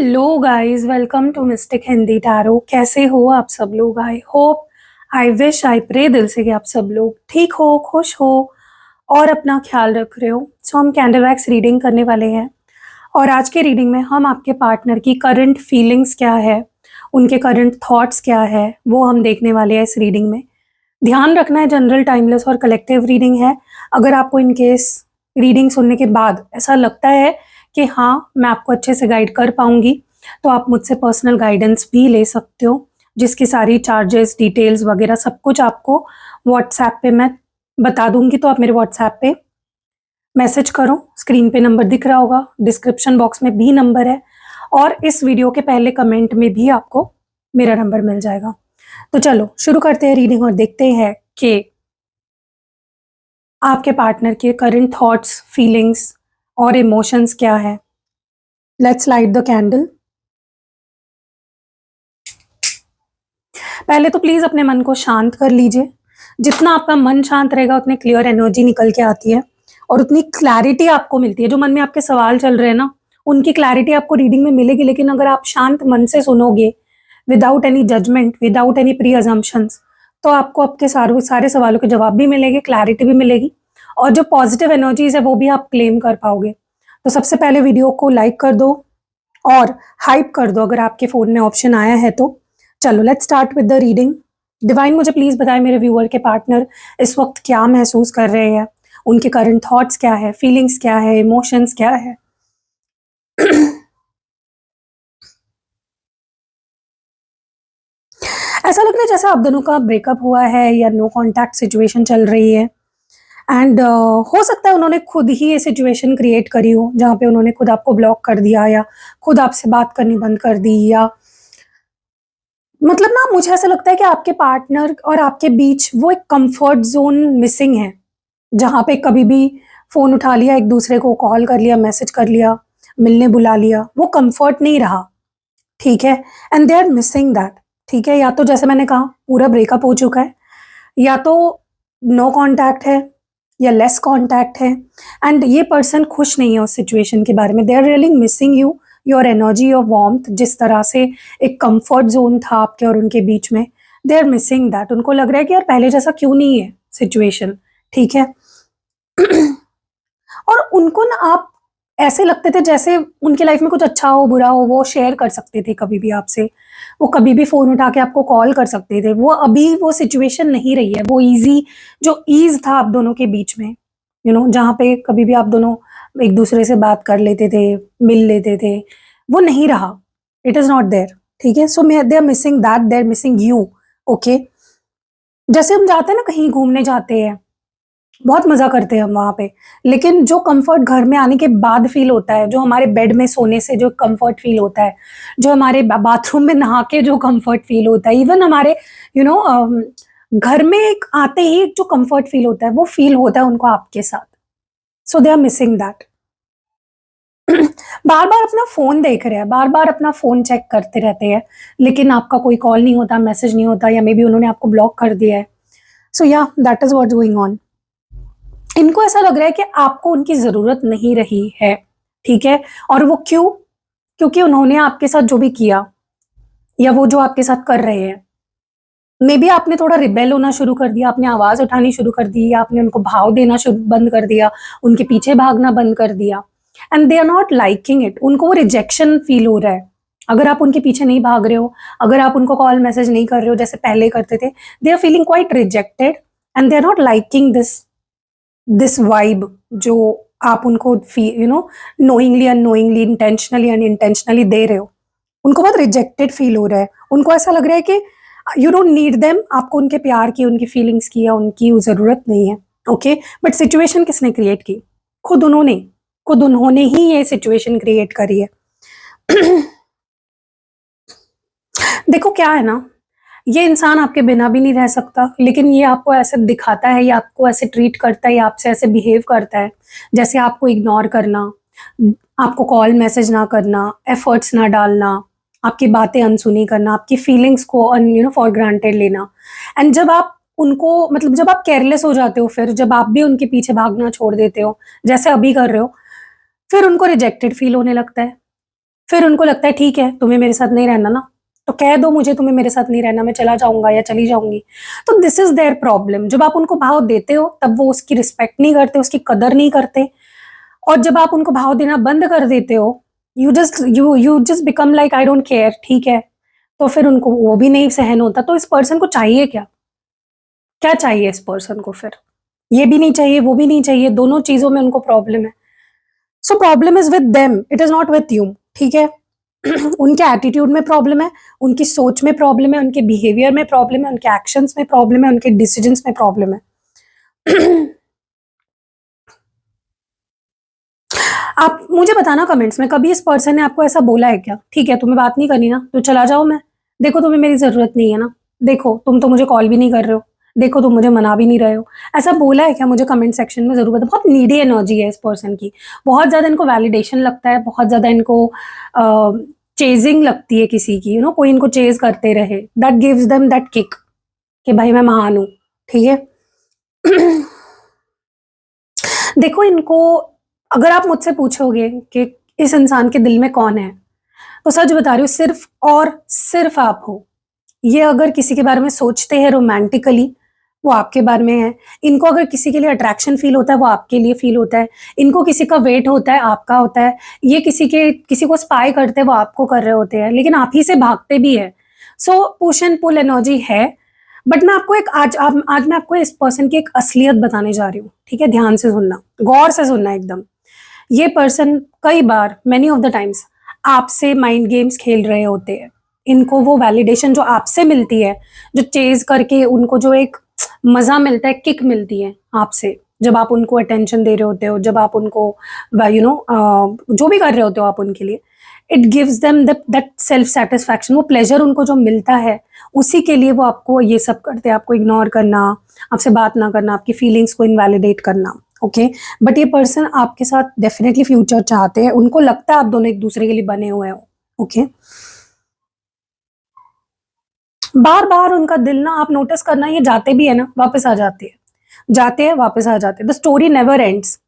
Hello guys, welcome to mystic Hindi tarot. कैसे हो आप सब लोग? I hope, I wish, I pray दिल से कि आप सब लोग ठीक हो, खुश हो और अपना ख्याल रख रहे हो। सो हम कैंडल वैक्स रीडिंग करने वाले हैं और आज के रीडिंग में हम आपके पार्टनर की करंट फीलिंग्स क्या है, उनके करंट थॉट्स क्या है, वो हम देखने वाले हैं इस रीडिंग में। ध्यान रखना है, जनरल, टाइमलेस और कलेक्टिव रीडिंग है। अगर आपको इन केस रीडिंग सुनने के बाद ऐसा लगता है कि हाँ, मैं आपको अच्छे से गाइड कर पाऊंगी, तो आप मुझसे पर्सनल गाइडेंस भी ले सकते हो, जिसकी सारी चार्जेस, डिटेल्स वगैरह सब कुछ आपको व्हाट्सएप पे मैं बता दूंगी। तो आप मेरे व्हाट्सएप पे मैसेज करो, स्क्रीन पे नंबर दिख रहा होगा, डिस्क्रिप्शन बॉक्स में भी नंबर है और इस वीडियो के पहले कमेंट में भी आपको मेरा नंबर मिल जाएगा। तो चलो शुरू करते हैं रीडिंग और देखते हैं कि आपके पार्टनर के करंट थॉट्स, फीलिंग्स और इमोशंस क्या है। Let's light the candle. पहले तो प्लीज अपने मन को शांत कर लीजिए। जितना आपका मन शांत रहेगा उतनी क्लियर एनर्जी निकल के आती है और उतनी क्लैरिटी आपको मिलती है। जो मन में आपके सवाल चल रहे हैं ना, उनकी क्लैरिटी आपको रीडिंग में मिलेगी। लेकिन अगर आप शांत मन से सुनोगे, without any judgment, without any pre assumptions, तो आपको आपके सारे सारे सवालों के जवाब भी मिलेंगे, क्लैरिटी भी मिलेगी और जो पॉजिटिव एनर्जीज है वो भी आप क्लेम कर पाओगे। तो सबसे पहले वीडियो को लाइक कर दो और हाइप कर दो अगर आपके फोन में ऑप्शन आया है तो। चलो let's start with the reading. Divine मुझे प्लीज बताएं मेरे व्यूअर के पार्टनर इस वक्त क्या महसूस कर रहे हैं, उनके करंट थॉट्स क्या है, फीलिंग्स क्या है, इमोशंस क्या है। ऐसा लग रहा है जैसे आप दोनों का ब्रेकअप हुआ है या नो कांटेक्ट सिचुएशन चल रही है। एंड हो सकता है उन्होंने खुद ही ये सिचुएशन क्रिएट करी हो, जहाँ पे उन्होंने खुद आपको ब्लॉक कर दिया या खुद आपसे बात करनी बंद कर दी, या मतलब ना मुझे ऐसा लगता है कि आपके पार्टनर और आपके बीच वो एक कंफर्ट जोन मिसिंग है, जहाँ पे कभी भी फोन उठा लिया, एक दूसरे को कॉल कर लिया, मैसेज कर लिया, मिलने बुला लिया, वो कंफर्ट नहीं रहा। ठीक है, and they are missing that. ठीक है, या तो जैसे मैंने कहा पूरा ब्रेकअप हो चुका है, या तो नो कांटेक्ट है या लेस कांटेक्ट है एंड ये पर्सन खुश नहीं है उस सिचुएशन के बारे में। They are really missing you, your energy, your warmth. जिस तरह से एक कंफर्ट जोन था आपके और उनके बीच में, दे आर मिसिंग दैट। उनको लग रहा है कि यार पहले जैसा क्यों नहीं है सिचुएशन। ठीक है। और उनको ना आप ऐसे लगते थे जैसे उनकी लाइफ में कुछ अच्छा हो बुरा हो वो शेयर कर सकते थे कभी भी आपसे। वो कभी भी फोन उठा के आपको कॉल कर सकते थे। वो अभी वो सिचुएशन नहीं रही है, वो इजी, जो ईज था आप दोनों के बीच में, जहाँ पे कभी भी आप दोनों एक दूसरे से बात कर लेते थे, मिल लेते थे, वो नहीं रहा। It is not there. ठीक है, so they are missing that, they are missing you. Okay, जैसे हम जाते हैं ना, कहीं घूमने जाते हैं, बहुत मजा करते हैं हम वहां पे, लेकिन जो कंफर्ट घर में आने के बाद फील होता है, जो हमारे बेड में सोने से जो कंफर्ट फील होता है, जो हमारे बाथरूम में नहा के जो कंफर्ट फील होता है, इवन हमारे यू नो घर में एक आते ही जो कंफर्ट फील होता है, वो फील होता है उनको आपके साथ। सो दे आर मिसिंग दैट। बार बार अपना फोन देख रहे हैं, बार बार अपना फोन चेक करते रहते हैं, लेकिन आपका कोई कॉल नहीं होता, मैसेज नहीं होता, या मे बी उन्होंने आपको ब्लॉक कर दिया है। सो या that is what's going on. इनको ऐसा लग रहा है कि आपको उनकी जरूरत नहीं रही है। ठीक है, और वो क्यों? क्योंकि उन्होंने आपके साथ जो भी किया या वो जो आपके साथ कर रहे हैं, मे बी आपने थोड़ा रिबेल होना शुरू कर दिया, आपने आवाज उठानी शुरू कर दी, या आपने उनको भाव देना बंद कर दिया, उनके पीछे भागना बंद कर दिया। And they are not liking it. उनको वो रिजेक्शन फील हो रहा है। अगर आप उनके पीछे नहीं भाग रहे हो, अगर आप उनको कॉल मैसेज नहीं कर रहे हो जैसे पहले करते थे, they are feeling quite rejected and they are not liking this vibe जो आप उनको नोइंगली, अननोइंगली, इंटेंशनली अनइंटेंशनली दे रहे हो। उनको बहुत रिजेक्टेड फील हो रहा है। उनको ऐसा लग रहा है कि यू डोंट नीड देम, आपको उनके प्यार की, उनकी फीलिंग्स की या उनकी जरूरत नहीं है। ओके, बट सिचुएशन किसने क्रिएट की? खुद उन्होंने। खुद उन्होंने ही ये सिचुएशन क्रिएट करी है। देखो क्या है ना, ये इंसान आपके बिना भी नहीं रह सकता, लेकिन ये आपको ऐसे दिखाता है, या आपको ऐसे ट्रीट करता है, या आपसे ऐसे बिहेव करता है जैसे आपको इग्नोर करना, आपको कॉल मैसेज ना करना, एफर्ट्स ना डालना, आपकी बातें अनसुनी करना, आपकी फीलिंग्स को फॉर ग्रांटेड लेना। एंड जब आप उनको, मतलब जब आप केयरलेस हो जाते हो, फिर जब आप भी उनके पीछे भागना छोड़ देते हो जैसे अभी कर रहे हो, फिर उनको रिजेक्टेड फील होने लगता है। फिर उनको लगता है ठीक है तुम्हें मेरे साथ नहीं रहना ना, तो कह दो मुझे तुम्हें मेरे साथ नहीं रहना, मैं चला जाऊंगा या चली जाऊंगी। तो दिस इज देयर प्रॉब्लम। जब आप उनको भाव देते हो तब वो उसकी रिस्पेक्ट नहीं करते, उसकी कदर नहीं करते, और जब आप उनको भाव देना बंद कर देते हो, you just become like I don't care, ठीक है, तो फिर उनको वो भी नहीं सहन होता। तो इस पर्सन को चाहिए क्या, क्या चाहिए इस पर्सन को फिर? ये भी नहीं चाहिए, वो भी नहीं चाहिए, दोनों चीजों में उनको प्रॉब्लम है। So problem is with them, it is not with you, ठीक है। उनके एटीट्यूड में प्रॉब्लम है, उनकी सोच में प्रॉब्लम है, उनके बिहेवियर में प्रॉब्लम है, उनके एक्शंस में प्रॉब्लम है, उनके डिसीजंस में प्रॉब्लम है। आप मुझे बताना कमेंट्स में, कभी इस पर्सन ने आपको ऐसा बोला है क्या, ठीक है तुम्हें बात नहीं करनी ना तो चला जाओ, मैं देखो तुम्हें मेरी जरूरत नहीं है ना, देखो तुम तो मुझे कॉल भी नहीं कर रहे हो, देखो तुम मुझे मना भी नहीं रहे हो, ऐसा बोला है क्या? मुझे कमेंट सेक्शन में जरूर बताओ। बहुत नीडी एनर्जी है इस पर्सन की, बहुत ज्यादा इनको वैलिडेशन लगता है, बहुत ज्यादा इनको चेजिंग लगती है किसी की, कोई इनको चेज करते रहे, that gives them that kick कि भाई मैं महान हूं, ठीक है। देखो इनको, अगर आप मुझसे पूछोगे कि इस इंसान के दिल में कौन है, तो सच बता रही हूँ सिर्फ और सिर्फ आप हो। ये अगर किसी के बारे में सोचते हैं रोमांटिकली, वो आपके बारे में है। इनको अगर किसी के लिए अट्रैक्शन फील होता है, वो आपके लिए फील होता है। इनको किसी का वेट होता है, आपका होता है। ये किसी को स्पाई करते हैं, वो आपको कर रहे होते हैं, लेकिन आप ही से भागते भी है। So push and pull energy है। बट मैं आपको एक आज मैं आपको इस पर्सन की एक असलियत बताने जा रही हूँ, ठीक है। ध्यान से सुनना, गौर से सुनना एकदम। ये पर्सन कई बार, मेनी ऑफ द टाइम्स, आपसे माइंड गेम्स खेल रहे होते हैं। इनको वो वैलिडेशन जो आपसे मिलती है, जो चेज करके उनको जो एक मजा मिलता है, किक मिलती है आपसे, जब आप उनको अटेंशन दे रहे होते हो, जब आप उनको जो भी कर रहे होते हो आप उनके लिए, it gives them that self satisfaction, वो प्लेजर उनको जो मिलता है, उसी के लिए वो आपको ये सब करते हैं। आपको इग्नोर करना, आपसे बात ना करना, आपकी फीलिंग्स को इनवैलिडेट करना, ओके। बट ये पर्सन आपके साथ डेफिनेटली फ्यूचर चाहते हैं, उनको लगता है आप दोनों एक दूसरे के लिए बने हुए हो, ओके। बार बार उनका दिल ना, आप नोटिस करना, ये जाते भी है ना वापस आ जाते हैं, जाते हैं वापस आ जाते हैं, the story never ends.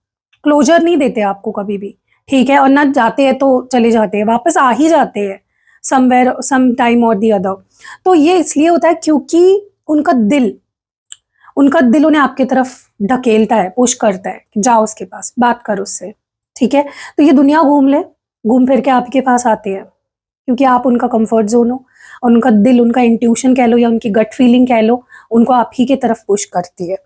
Closure नहीं देते आपको कभी भी, ठीक है। और ना जाते हैं तो चले जाते हैं, वापस आ ही जाते हैं समवेयर सम टाइम और दी अदर। तो ये इसलिए होता है क्योंकि उनका दिल उन्हें आपकी तरफ ढकेलता है, पुश करता है कि जाओ उसके पास, बात कर उससे, ठीक है। तो ये दुनिया घूम ले, घूम फिर के आपके पास आते हैं, क्योंकि आप उनका कंफर्ट जोन हो, और उनका दिल, उनका इंट्यूशन कह लो या उनकी गट फीलिंग कह लो, उनको आप ही की तरफ पुश करती है।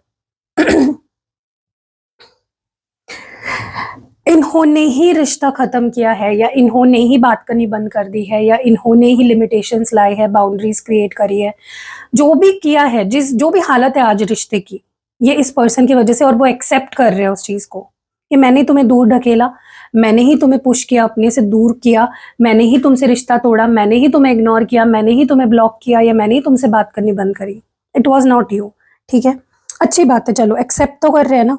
इन्होंने ही रिश्ता खत्म किया है, या इन्होंने ही बात करनी बंद कर दी है, या इन्होंने ही लिमिटेशंस लाई है, बाउंड्रीज क्रिएट करी है, जो भी किया है, जो भी हालत है आज रिश्ते की, ये इस पर्सन की वजह से। और वो एक्सेप्ट कर रहे हैं उस चीज को कि मैंने तुम्हें दूर ढकेला, मैंने ही तुम्हें पुश किया, अपने से दूर किया, मैंने ही तुमसे रिश्ता तोड़ा, मैंने ही तुम्हें इग्नोर किया, मैंने ही तुम्हें ब्लॉक किया, या मैंने ही तुमसे बात करनी बंद करी। इट वॉज नॉट यू, ठीक है। अच्छी बात है, चलो एक्सेप्ट तो कर रहे हैं ना।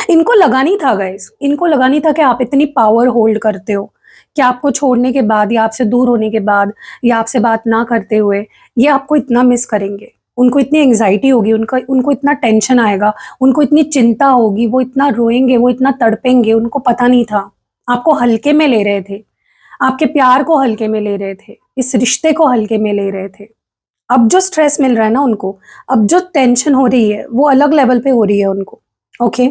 इनको लगा नहीं था गाइस, इनको लगा नहीं था कि आप इतनी पावर होल्ड करते हो, कि आपको छोड़ने के बाद, या आपसे दूर होने के बाद, या आपसे बात ना करते हुए ये आपको इतना मिस करेंगे। उनको इतनी एंग्जाइटी होगी, उनको इतना टेंशन आएगा, उनको इतनी चिंता होगी, वो इतना रोएंगे, वो इतना तड़पेंगे। उनको पता नहीं था, आपको हल्के में ले रहे थे, आपके प्यार को हल्के में ले रहे थे, इस रिश्ते को हल्के में ले रहे थे। अब जो स्ट्रेस मिल रहा है ना उनको, अब जो टेंशन हो रही है, वो अलग लेवल पे हो रही है उनको, ओके।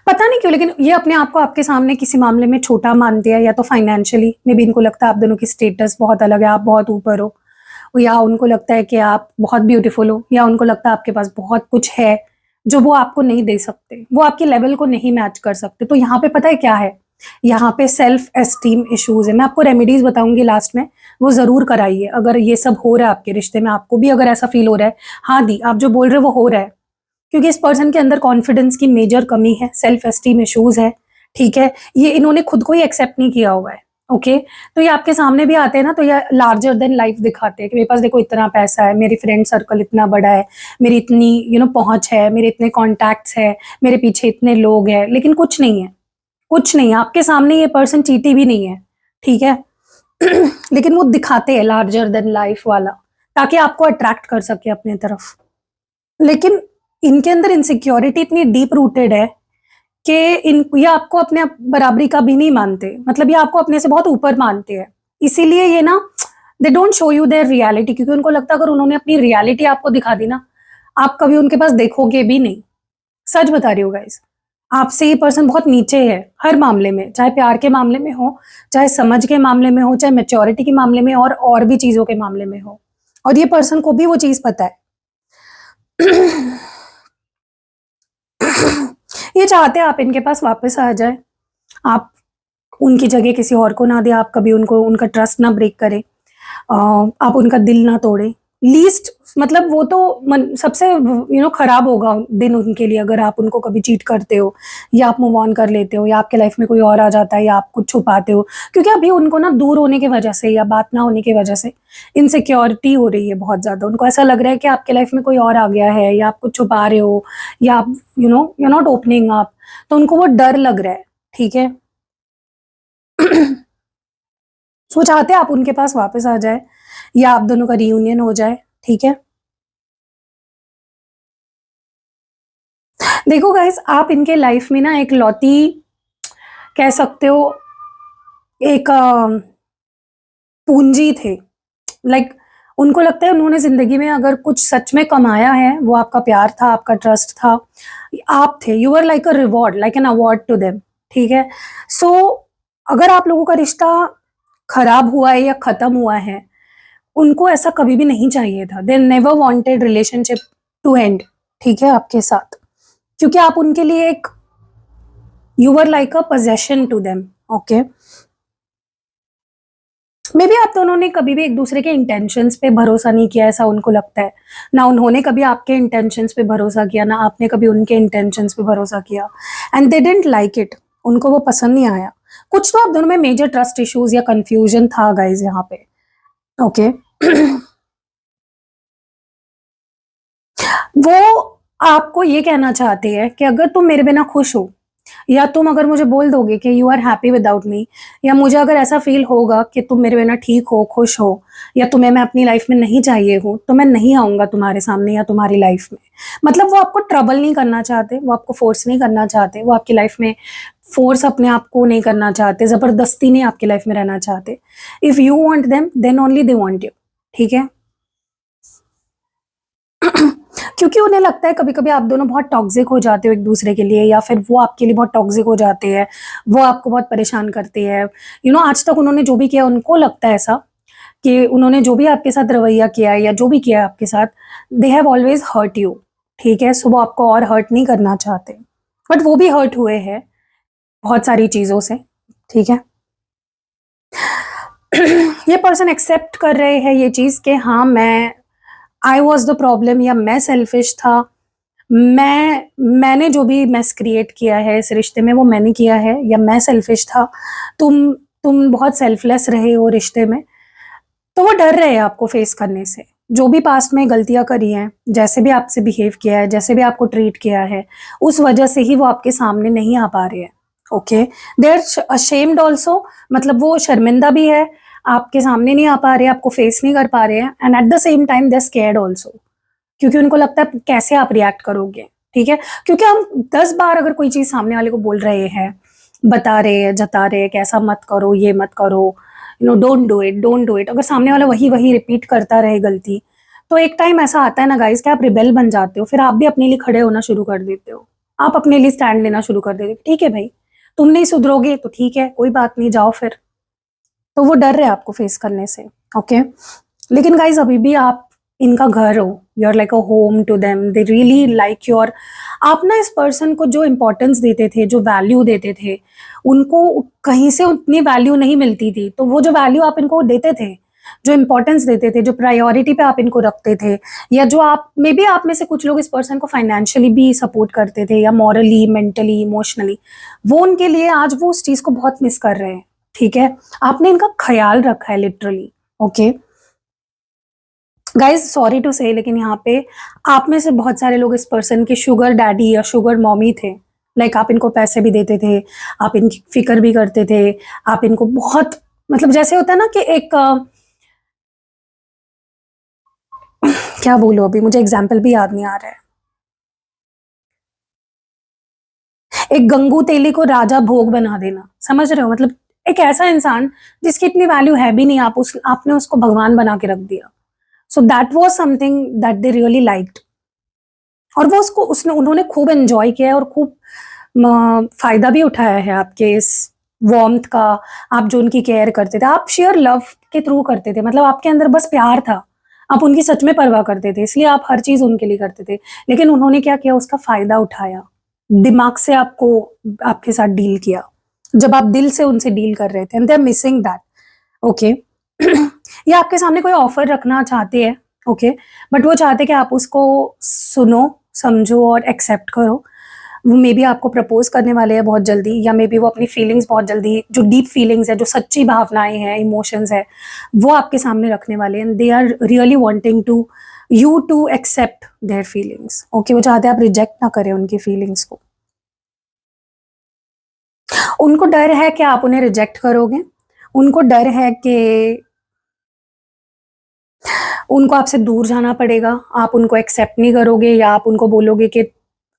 पता नहीं क्यों, लेकिन ये अपने आप को आपके सामने किसी मामले में छोटा मानते हैं, या तो फाइनेंशियली मे बी इनको लगता है आप दोनों की स्टेटस बहुत अलग है, आप बहुत ऊपर हो, या उनको लगता है कि आप बहुत ब्यूटीफुल हो, या उनको लगता है आपके पास बहुत कुछ है जो वो आपको नहीं दे सकते, वो आपके लेवल को नहीं मैच कर सकते। तो यहाँ पे पता है क्या है, यहाँ पे सेल्फ एस्टीम इश्यूज है। मैं आपको रेमेडीज बताऊंगी लास्ट में, वो जरूर कराइए अगर ये सब हो रहा है आपके रिश्ते में, आपको भी अगर ऐसा फील हो रहा है, हाँ दी आप जो बोल रहे हो वो हो रहा है, क्योंकि इस पर्सन के अंदर कॉन्फिडेंस की मेजर कमी है, सेल्फ एस्टीम इश्यूज है, ठीक है। ये इन्होंने खुद को ही एक्सेप्ट नहीं किया हुआ है, ओके। तो ये आपके सामने भी आते हैं ना, तो ये लार्जर देन लाइफ दिखाते हैं कि मेरे पास देखो इतना पैसा है, मेरी फ्रेंड सर्कल इतना बड़ा है, मेरी इतनी पहुंच है, मेरे इतने कॉन्टैक्ट्स है, मेरे पीछे इतने लोग हैं, लेकिन कुछ नहीं है, कुछ नहीं है आपके सामने। ये पर्सन चीटी भी नहीं है, ठीक है। लेकिन वो दिखाते हैं लार्जर देन लाइफ वाला, ताकि आपको अट्रैक्ट कर सके अपने तरफ। लेकिन इनके अंदर इनसिक्योरिटी इतनी डीप रूटेड है कि ये आपको अपने बराबरी का भी नहीं मानते, मतलब ये आपको अपने से बहुत ऊपर मानते हैं। इसीलिए ये ना, they don't show you their reality, क्योंकि उनको लगता है अगर उन्होंने अपनी रियलिटी आपको दिखा दी ना, आप कभी उनके पास देखोगे भी नहीं। सच बता रही हूँ गाइस, आपसे ये पर्सन बहुत नीचे है हर मामले में, चाहे प्यार के मामले में हो, चाहे समझ के मामले में हो, चाहे मैच्योरिटी के मामले में और भी चीजों के मामले में हो। और ये पर्सन को भी वो चीज पता है। ये चाहते हैं आप इनके पास वापस आ जाए, आप उनकी जगह किसी और को ना दें, आप कभी उनको उनका ट्रस्ट ना ब्रेक करें, आप उनका दिल ना तोड़ें। लीस्ट मतलब वो तो सबसे खराब होगा दिन उनके लिए अगर आप उनको कभी चीट करते हो, या आप मूव ऑन कर लेते हो, या आपके लाइफ में कोई और आ जाता है, या आप कुछ छुपाते हो, क्योंकि अभी उनको ना दूर होने की वजह से या बात ना होने की वजह से इनसिक्योरिटी हो रही है बहुत ज्यादा। उनको ऐसा लग रहा है कि आपके लाइफ में कोई और आ गया है, या आप कुछ छुपा रहे हो, या आप यू नॉट ओपनिंग अप, तो उनको वो डर लग रहा है। ठीक है। वो चाहते हैं आप उनके पास वापस आ जाए, या आप दोनों का रियूनियन हो जाए। ठीक है। देखो गाइस, आप इनके लाइफ में ना एक लौती कह सकते हो, एक पूंजी थे। लाइक उनको लगता है उन्होंने जिंदगी में अगर कुछ सच में कमाया है, वो आपका प्यार था, आपका ट्रस्ट था, आप थे, you are like a reward, like an award to them. ठीक है। सो अगर आप लोगों का रिश्ता खराब हुआ है या खत्म हुआ है, उनको ऐसा कभी भी नहीं चाहिए था। They never wanted relationship to end. ठीक है, आपके साथ, क्योंकि आप उनके लिए एक, you were like a possession to them. Okay. Maybe आप दोनों ने कभी भी एक दूसरे के इंटेंशंस पे भरोसा नहीं किया, ऐसा उनको लगता है। ना उन्होंने कभी आपके इंटेंशंस पे भरोसा किया, ना आपने कभी उनके इंटेंशंस पे भरोसा किया, and they didn't like it. उनको वो पसंद नहीं आया। कुछ तो आप दोनों में मेजर ट्रस्ट इश्यूज या कंफ्यूजन था गाइज यहाँ पे। ओके। वो आपको ये कहना चाहते हैं कि अगर तुम मेरे बिना खुश हो, या तुम अगर मुझे बोल दोगे कि you are happy without me, या मुझे अगर ऐसा फील होगा कि तुम मेरे बिना ठीक हो, खुश हो, या तुम्हें मैं अपनी लाइफ में नहीं चाहिए हूँ, तो मैं नहीं आऊंगा तुम्हारे सामने या तुम्हारी लाइफ में। मतलब वो आपको ट्रबल नहीं करना चाहते, वो आपको फोर्स नहीं करना चाहते, वो आपकी लाइफ में फोर्स अपने आप को नहीं करना चाहते, जबरदस्ती नहीं आपकी लाइफ में रहना चाहते। If you want them then only they want you. ठीक है। क्योंकि उन्हें लगता है कभी कभी आप दोनों बहुत टॉक्सिक हो जाते हो एक दूसरे के लिए, या फिर वो आपके लिए बहुत टॉक्सिक हो जाते हैं, वो आपको बहुत परेशान करते हैं। आज तक उन्होंने जो भी किया, उनको लगता है ऐसा कि उन्होंने जो भी आपके साथ रवैया किया है या जो भी किया है आपके साथ, they have always hurt you. ठीक है। सो वो आपको और हर्ट नहीं करना चाहते, बट वो भी हर्ट हुए हैं बहुत सारी चीजों से। ठीक है। ये पर्सन एक्सेप्ट कर रहे हैं ये चीज कि हाँ, आई वॉज द प्रॉब्लम, या मैं सेल्फिश था, मैंने जो भी मेस क्रिएट किया है इस रिश्ते में वो मैंने किया है, या मैं सेल्फिश था, तुम बहुत सेल्फलेस रहे हो रिश्ते में। तो वो डर रहे हैं आपको फेस करने से। जो भी पास्ट में गलतियां करी हैं, जैसे भी आपसे बिहेव किया है, जैसे भी आपको ट्रीट किया है, उस वजह से ही वो आपके सामने नहीं आ पा रहे हैं। Okay. They are ashamed also, मतलब वो शर्मिंदा भी है, आपके सामने नहीं आ पा रहे, आपको फेस नहीं कर पा रहे हैं, and at the same time they scared also, क्योंकि उनको लगता है कैसे आप रिएक्ट करोगे। ठीक है। क्योंकि हम 10 बार अगर कोई चीज सामने वाले को बोल रहे हैं, बता रहे हैं, जता रहे हैं कि ऐसा मत करो, ये मत करो, don't do it, don't do it, अगर सामने वाला वही वही रिपीट करता रहे गलती, तो एक टाइम ऐसा आता है ना गाइस कि आप रिबेल बन जाते हो, फिर आप भी अपने लिए खड़े होना शुरू कर देते हो, आप अपने लिए स्टैंड लेना शुरू कर देते हो। ठीक है भाई, तुम नहीं सुधरोगे तो ठीक है, कोई बात नहीं, जाओ फिर। तो वो डर रहे हैं आपको फेस करने से। ओके। लेकिन गाइज अभी भी आप इनका घर हो, you are like a home to them, they really like your. आप ना इस पर्सन को जो इंपॉर्टेंस देते थे, जो वैल्यू देते थे, उनको कहीं से उतनी वैल्यू नहीं मिलती थी। तो वो जो वैल्यू आप इनको देते थे, जो इंपॉर्टेंस देते थे, जो प्रायोरिटी पे आप इनको रखते थे, या जो आप मे बी आप में से कुछ लोग इस पर्सन को फाइनेंशियली भी सपोर्ट करते थे, या मॉरली, मेंटली, इमोशनली, वो उनके लिए आज वो उस चीज को बहुत मिस कर रहे हैं। ठीक है। आपने इनका ख्याल रखा है literally. Okay. Guys sorry to say, लेकिन यहाँ पे आप में से बहुत सारे लोग इस पर्सन के शुगर डैडी या शुगर मॉमी थे। लाइक आप इनको पैसे भी देते थे, आप इनकी फिक्र भी करते थे, आप इनको बहुत, मतलब जैसे होता है ना कि एक क्या बोलूं, अभी मुझे एग्जाम्पल भी याद नहीं आ रहा है। एक गंगू तेली को राजा भोग बना देना, समझ रहे हो? मतलब एक ऐसा इंसान जिसकी इतनी वैल्यू है भी नहीं, आपने उसको भगवान बना के रख दिया। So that was something that they really liked, और वो उसको उसने उन्होंने खूब एंजॉय किया है और खूब फायदा भी उठाया है आपके इस वार्मथ का। आप जो उनकी केयर करते थे, आप शेयर लव के थ्रू करते थे, मतलब आपके अंदर बस प्यार था, आप उनकी सच में परवाह करते थे, इसलिए आप हर चीज उनके लिए करते थे। लेकिन उन्होंने क्या किया, उसका फायदा उठाया, दिमाग से आपको आपके साथ डील किया, जब आप दिल से उनसे डील कर रहे थे, and they are missing that. Okay. ये आपके सामने कोई ऑफर रखना चाहते हैं, ओके, बट वो चाहते कि आप उसको सुनो, समझो और एक्सेप्ट करो। वो मे बी आपको प्रपोज करने वाले हैं बहुत जल्दी, या मे बी वो अपनी फीलिंग्स बहुत जल्दी, जो डीप फीलिंग्स है, जो सच्ची भावनाएं हैं, इमोशंस है, वो आपके सामने रखने वाले हैं। They are really wanting to you to accept their feelings. Okay, वो चाहते हैं आप रिजेक्ट ना करें उनकी फीलिंग्स को। उनको डर है कि आप उन्हें रिजेक्ट करोगे, उनको डर है कि उनको आपसे दूर जाना पड़ेगा, आप उनको एक्सेप्ट नहीं करोगे, या आप उनको बोलोगे कि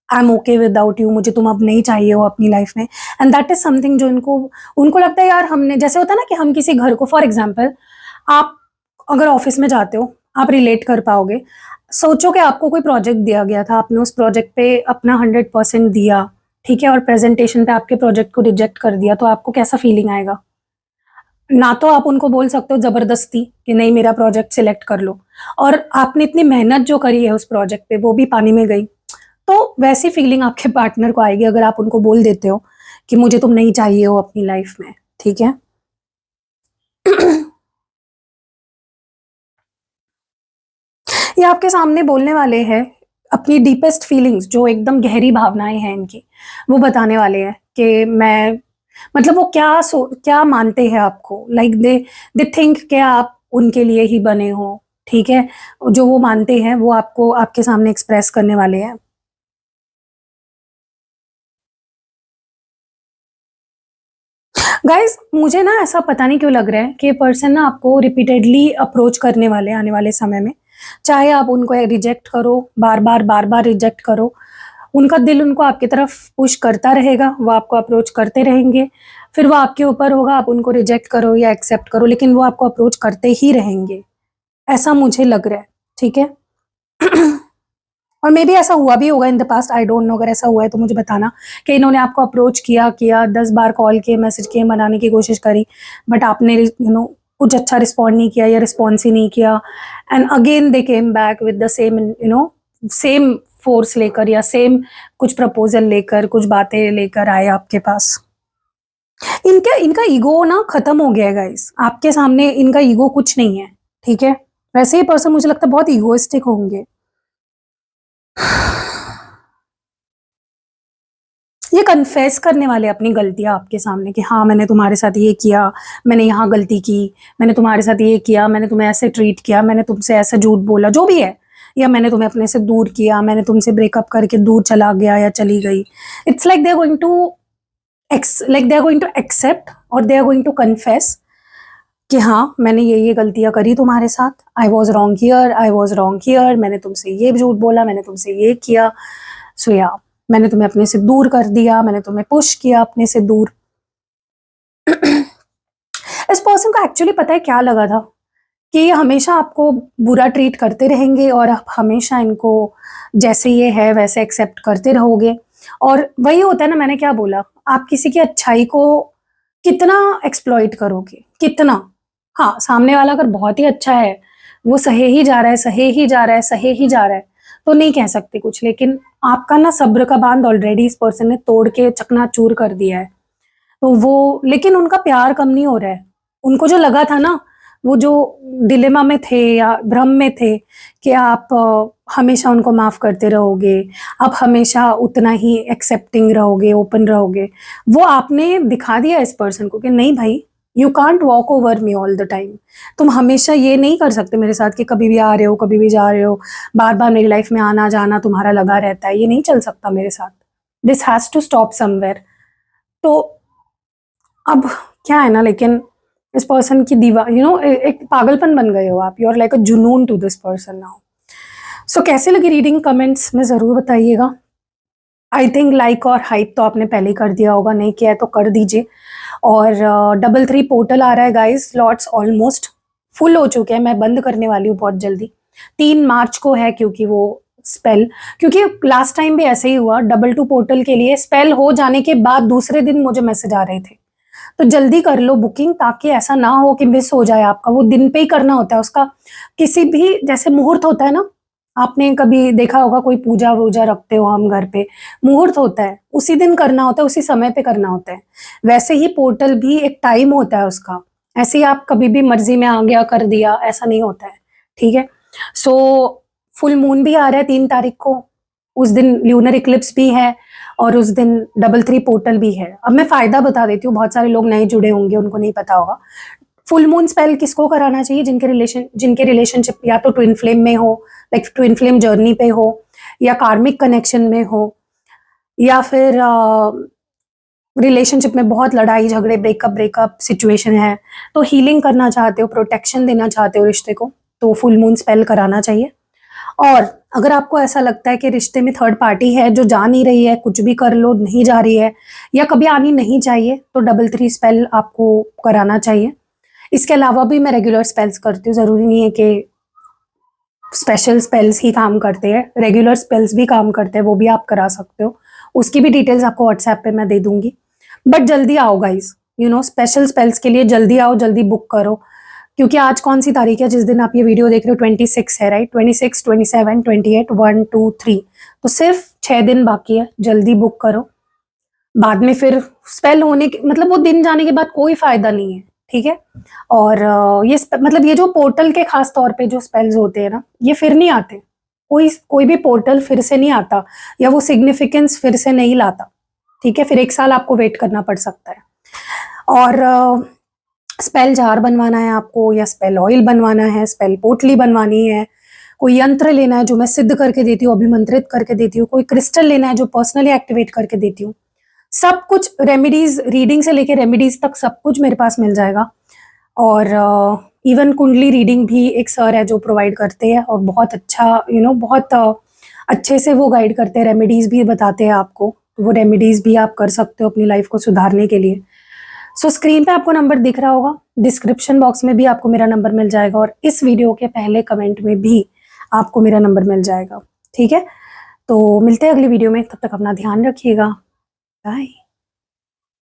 I am okay without you, मुझे तुम अब नहीं चाहिए हो अपनी लाइफ में। एंड दैट इज समथिंग जो इनको उनको लगता है, यार हमने, जैसे होता है ना कि हम किसी घर को, फॉर एग्जाम्पल आप अगर ऑफिस में जाते हो, आप रिलेट कर पाओगे। सोचो कि आपको कोई प्रोजेक्ट दिया गया था, आपने उस प्रोजेक्ट पे अपना 100% दिया, ठीक है, और प्रेजेंटेशन पे आपके प्रोजेक्ट को रिजेक्ट कर दिया, तो आपको कैसा फीलिंग आएगा? ना तो आप उनको बोल सकते हो जबरदस्ती कि नहीं मेरा प्रोजेक्ट सिलेक्ट कर लो, और आपने इतनी मेहनत जो करी है उस प्रोजेक्ट पे वो भी पानी में गई। तो वैसी फीलिंग आपके पार्टनर को आएगी अगर आप उनको बोल देते हो कि मुझे तुम नहीं चाहिए हो अपनी लाइफ में, ठीक है। ये आपके सामने बोलने वाले हैं अपनी डीपेस्ट फीलिंग्स, जो एकदम गहरी भावनाएं हैं इनकी, वो बताने वाले हैं कि मैं, मतलब वो क्या मानते हैं आपको, लाइक दे थिंक कि आप उनके लिए ही बने हो, ठीक है। जो वो मानते हैं वो आपको आपके सामने एक्सप्रेस करने वाले हैं। गाइस, मुझे ना ऐसा पता नहीं क्यों लग रहा है कि ये पर्सन ना आपको रिपीटेडली अप्रोच करने वाले हैं आने वाले समय में। चाहे आप उनको रिजेक्ट करो, बार बार रिजेक्ट करो, उनका दिल उनको आपकी तरफ पुश करता रहेगा, वो आपको अप्रोच करते रहेंगे। फिर वो आपके ऊपर होगा, आप उनको रिजेक्ट करो या एक्सेप्ट करो, लेकिन वो आपको अप्रोच करते ही रहेंगे, ऐसा मुझे लग रहा है, ठीक है। और मे बी ऐसा हुआ भी होगा in the past, I don't know, अगर ऐसा हुआ है तो मुझे बताना कि इन्होंने आपको अप्रोच किया किया 10 बार कॉल किए, मैसेज किए, मनाने की कोशिश करी, बट आपने कुछ अच्छा रिस्पॉन्ड नहीं किया या रिस्पॉन्स ही नहीं किया, and again they came back with the same same force लेकर, या सेम कुछ प्रपोजल लेकर, कुछ बातें लेकर आए आपके पास। इनका इनका ईगो ना खत्म हो गया है गाइस, आपके सामने इनका ईगो कुछ नहीं है, ठीक है। वैसे ही पर्सन मुझे लगता है बहुत ईगोइस्टिक होंगे। ये कन्फेस करने वाले अपनी गलतियाँ आपके सामने कि हाँ मैंने तुम्हारे साथ ये किया, मैंने यहाँ गलती की, मैंने तुम्हारे साथ ये किया, मैंने तुम्हें ऐसे ट्रीट किया, मैंने तुमसे ऐसे झूठ बोला, जो भी है, या मैंने तुम्हें अपने से दूर किया, मैंने तुमसे ब्रेकअप करके दूर चला गया या चली गई। It's like they are going to they are going to accept, और they are going to confess कि हाँ मैंने ये गलतियां करी तुम्हारे साथ, I was wrong here, I was wrong here, मैंने तुमसे ये झूठ बोला, मैंने तुमसे ये किया, सो या मैंने तुम्हें अपने से दूर कर दिया, मैंने तुम्हें पुश किया अपने से दूर। इस पर्सन को एक्चुअली पता है क्या लगा था, कि ये हमेशा आपको बुरा ट्रीट करते रहेंगे, और आप हमेशा इनको जैसे ये है वैसे एक्सेप्ट करते रहोगे। और वही होता है ना, मैंने क्या बोला, आप किसी की अच्छाई को कितना एक्सप्लॉइट करोगे, कितना। हाँ, सामने वाला अगर बहुत ही अच्छा है, वो सहे ही जा रहा है, सहे ही जा रहा है, सहे ही जा रहा है, तो नहीं कह सकते कुछ, लेकिन आपका ना सब्र का बांध ऑलरेडी इस पर्सन ने तोड़ के चकनाचूर कर दिया है। तो वो, लेकिन उनका प्यार कम नहीं हो रहा है। उनको जो लगा था ना, वो जो डिलेमा में थे या भ्रम में थे कि आप हमेशा उनको माफ करते रहोगे, आप हमेशा उतना ही एक्सेप्टिंग रहोगे, ओपन रहोगे, वो आपने दिखा दिया इस पर्सन को कि नहीं भाई, you can't walk over me all the time. तुम हमेशा ये नहीं कर सकते मेरे साथ कि कभी भी आ रहे हो, कभी भी जा रहे हो, बार बार मेरी लाइफ में आना जाना तुम्हारा लगा रहता है, ये नहीं चल सकता मेरे साथ। This has to stop somewhere. तो अब क्या है ना, लेकिन इस पर्सन की दीवार, एक पागलपन बन गए हो आप, यू आर लाइक अ जुनून टू दिस पर्सन नाउ। सो कैसे लगी रीडिंग, कमेंट्स में जरूर बताइएगा। आई थिंक लाइक और हाइप तो आपने पहले ही कर दिया होगा, नहीं किया है तो कर दीजिए। और 33 पोर्टल आ रहा है गाइस, स्लॉट्स ऑलमोस्ट फुल हो चुके हैं, मैं बंद करने वाली हूँ बहुत जल्दी। 3 मार्च को है, क्योंकि वो स्पेल, क्योंकि लास्ट टाइम भी ऐसे ही हुआ, 22 पोर्टल के लिए स्पेल हो जाने के बाद दूसरे दिन मुझे मैसेज आ रहे थे। तो जल्दी कर लो बुकिंग, ताकि ऐसा ना हो कि मिस हो जाए आपका। वो दिन पे ही करना होता है उसका, किसी भी जैसे मुहूर्त होता है ना, आपने कभी देखा होगा कोई पूजा वूजा रखते हो हम घर पे, मुहूर्त होता है उसी दिन करना होता है, उसी समय पे करना होता है। वैसे ही पोर्टल भी एक टाइम होता है उसका, ऐसे ही आप कभी भी मर्जी में आ गया कर दिया, ऐसा नहीं होता है, ठीक है। सो फुल मून भी आ रहा है 3 तारीख को, उस दिन ल्यूनर इक्लिप्स भी है, और उस दिन 33 पोर्टल भी है। अब मैं फायदा बता देती हूँ, बहुत सारे लोग नए जुड़े होंगे, उनको नहीं पता होगा। फुल मून स्पेल किसको कराना चाहिए? जिनके रिलेशनशिप या तो ट्विन फ्लेम में हो, लाइक ट्विन फ्लेम जर्नी पे हो, या कार्मिक कनेक्शन में हो, या फिर रिलेशनशिप में बहुत लड़ाई झगड़े, ब्रेकअप सिचुएशन है, तो हीलिंग करना चाहते हो, प्रोटेक्शन देना चाहते हो रिश्ते को, तो फुल मून स्पेल कराना चाहिए। और अगर आपको ऐसा लगता है कि रिश्ते में थर्ड पार्टी है जो जा नहीं रही है, कुछ भी कर लो नहीं जा रही है, या कभी आनी नहीं चाहिए, तो 33 स्पेल आपको कराना चाहिए। इसके अलावा भी मैं रेगुलर स्पेल्स करती हूँ, ज़रूरी नहीं है कि स्पेशल स्पेल्स ही काम करते हैं, रेगुलर स्पेल्स भी काम करते हैं, वो भी आप करा सकते हो। उसकी भी डिटेल्स आपको व्हाट्सएप पे मैं दे दूंगी। बट जल्दी आओ गाइज, स्पेशल स्पेल्स के लिए जल्दी आओ, जल्दी बुक करो, क्योंकि आज कौन सी तारीख है जिस दिन आप ये वीडियो देख रहे हो? 26 है, राइट? 26, 27, 28, 1, 2, 3, तो सिर्फ 6 दिन बाकी है, जल्दी बुक करो। बाद में फिर स्पेल होने के मतलब वो दिन जाने के बाद कोई फायदा नहीं है, ठीक है। और मतलब ये जो पोर्टल के खास तौर पे जो स्पेल्स होते हैं ना, ये फिर नहीं आते, कोई भी पोर्टल फिर से नहीं आता, या वो सिग्निफिकेंस फिर से नहीं लाता, ठीक है। फिर 1 साल आपको वेट करना पड़ सकता है। और स्पेल जार बनवाना है आपको, या स्पेल ऑयल बनवाना है, स्पेल पोटली बनवानी है, कोई यंत्र लेना है जो मैं सिद्ध करके देती हूँ, अभिमंत्रित करके देती हूँ, कोई क्रिस्टल लेना है जो पर्सनली एक्टिवेट करके देती हूँ, सब कुछ, रेमेडीज, रीडिंग से लेके रेमेडीज तक सब कुछ मेरे पास मिल जाएगा। और इवन कुंडली रीडिंग भी एक सर है जो प्रोवाइड करते हैं, और बहुत अच्छा बहुत अच्छे से वो गाइड करते हैं, रेमेडीज भी बताते हैं आपको, तो वो रेमेडीज भी आप कर सकते हो अपनी लाइफ को सुधारने के लिए। सो स्क्रीन पे आपको नंबर दिख रहा होगा, डिस्क्रिप्शन बॉक्स में भी आपको मेरा नंबर मिल जाएगा, और इस वीडियो के पहले कमेंट में भी आपको मेरा नंबर मिल जाएगा, ठीक है। तो मिलते हैं अगली वीडियो में, तब तक अपना ध्यान रखिएगा, बाय।